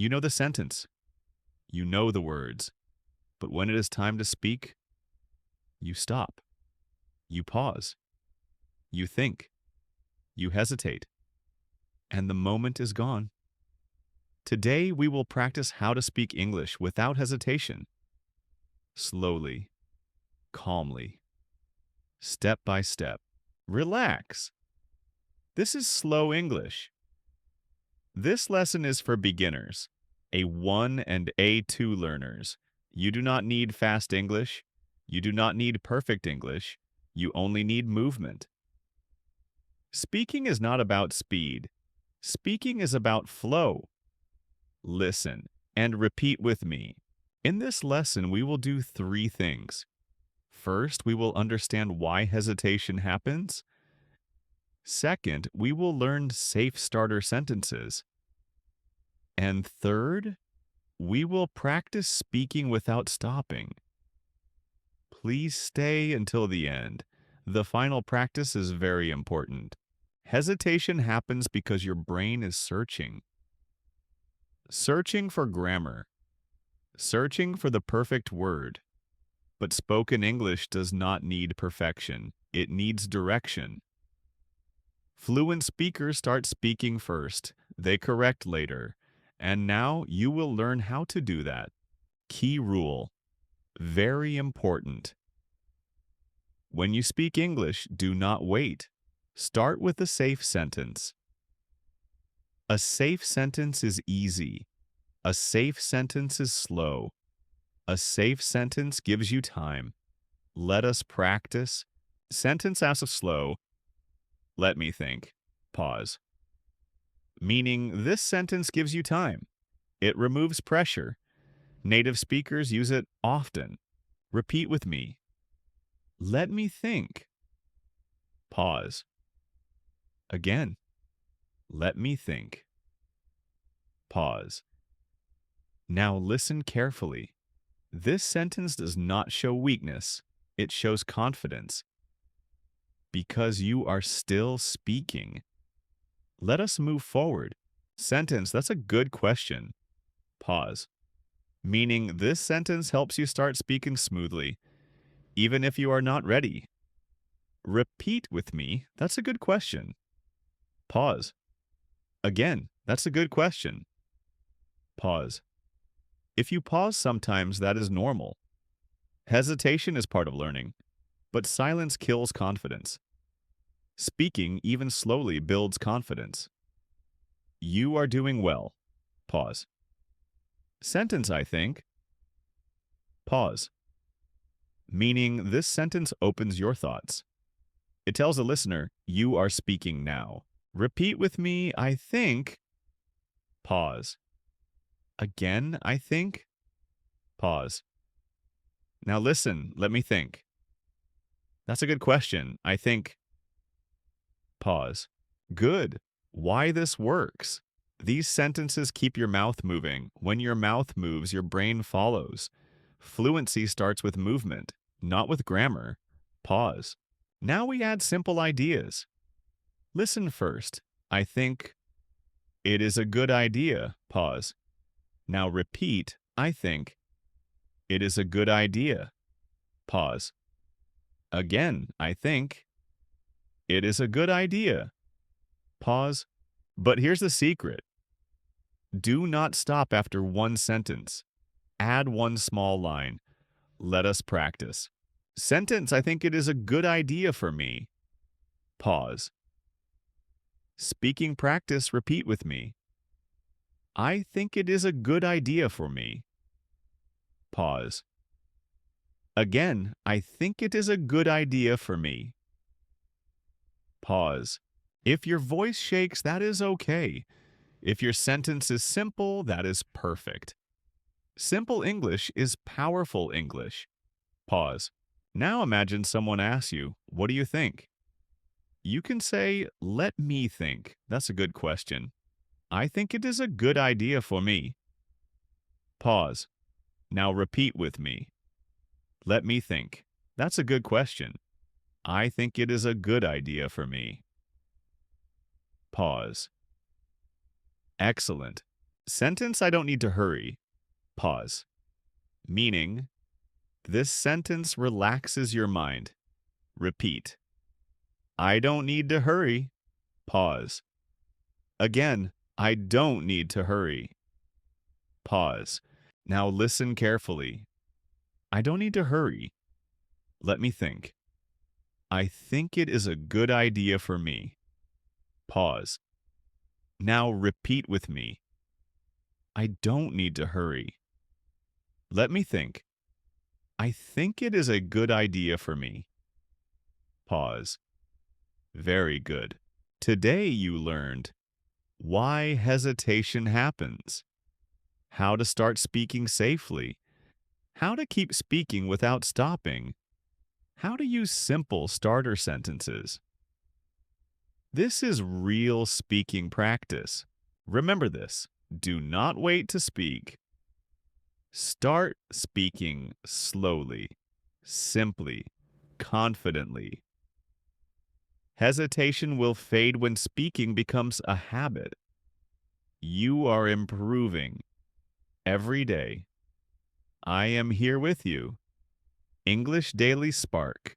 You know the sentence, you know the words, but when it is time to speak, you stop, you pause, you think, you hesitate, and the moment is gone. Today, we will practice how to speak English without hesitation, slowly, calmly, step by step. Relax. This is slow English. This lesson is for beginners, A1 and A2 learners. You do not need fast English. You do not need perfect English. You only need movement. Speaking is not about speed. Speaking is about flow. Listen and repeat with me. In this lesson, we will do three things. First, we will understand why hesitation happens. Second, we will learn safe starter sentences. And third, we will practice speaking without stopping. Please stay until the end. The final practice is very important. Hesitation happens because your brain is searching. Searching for grammar. Searching for the perfect word. But spoken English does not need perfection. It needs direction. Fluent speakers start speaking first. They correct later. And now you will learn how to do that. Key rule. Very important. When you speak English, do not wait. Start with a safe sentence. A safe sentence is easy. A safe sentence is slow. A safe sentence gives you time. Let us practice. Sentence asks slow. Let me think. Pause. Meaning this sentence gives you time. It removes pressure. Native speakers use it often. Repeat with me. Let me think. Pause. Again. Let me think. Pause. Now listen carefully. This sentence does not show weakness. It shows confidence. Because you are still speaking. Let us move forward. Sentence, that's a good question. Pause. Meaning this sentence helps you start speaking smoothly, even if you are not ready. Repeat with me, that's a good question. Pause. Again, that's a good question. Pause. If you pause sometimes, that is normal. Hesitation is part of learning, but silence kills confidence. Speaking, even slowly, builds confidence. You are doing well. Pause. Sentence, I think. Pause. Meaning this sentence opens your thoughts. It tells the listener, you are speaking now. Repeat with me, I think. Pause. Again, I think. Pause. Now listen, let me think. That's a good question. I think. Pause. Good. Why this works. These sentences keep your mouth moving. When your mouth moves, your brain follows. Fluency starts with movement, not with grammar. Pause. Now we add simple ideas. Listen first. I think. It is a good idea. Pause. Now repeat. I think. It is a good idea. Pause. Again, I think. It is a good idea. Pause. But here's the secret. Do not stop after one sentence. Add one small line. Let us practice. Sentence, I think it is a good idea for me. Pause. Speaking practice, repeat with me. I think it is a good idea for me. Pause. Again, I think it is a good idea for me. Pause. If your voice shakes, that is okay. If your sentence is simple, that is perfect. Simple English is powerful English. Pause. Now imagine someone asks you, what do you think? You can say, let me think. That's a good question. I think it is a good idea for me. Pause. Now repeat with me. Let me think. That's a good question. I think it is a good idea for me. Pause. Excellent. Sentence I don't need to hurry. Pause. Meaning, this sentence relaxes your mind. Repeat. I don't need to hurry. Pause. Again, I don't need to hurry. Pause. Now listen carefully. I don't need to hurry. Let me think. I think it is a good idea for me. Pause. Now repeat with me. I don't need to hurry. Let me think. I think it is a good idea for me. Pause. Very good. Today you learned why hesitation happens, how to start speaking safely, how to keep speaking without stopping, how to use simple starter sentences. This is real speaking practice. Remember this. Do not wait to speak. Start speaking slowly, simply, confidently. Hesitation will fade when speaking becomes a habit. You are improving every day. I am here with you. English Daily Spark.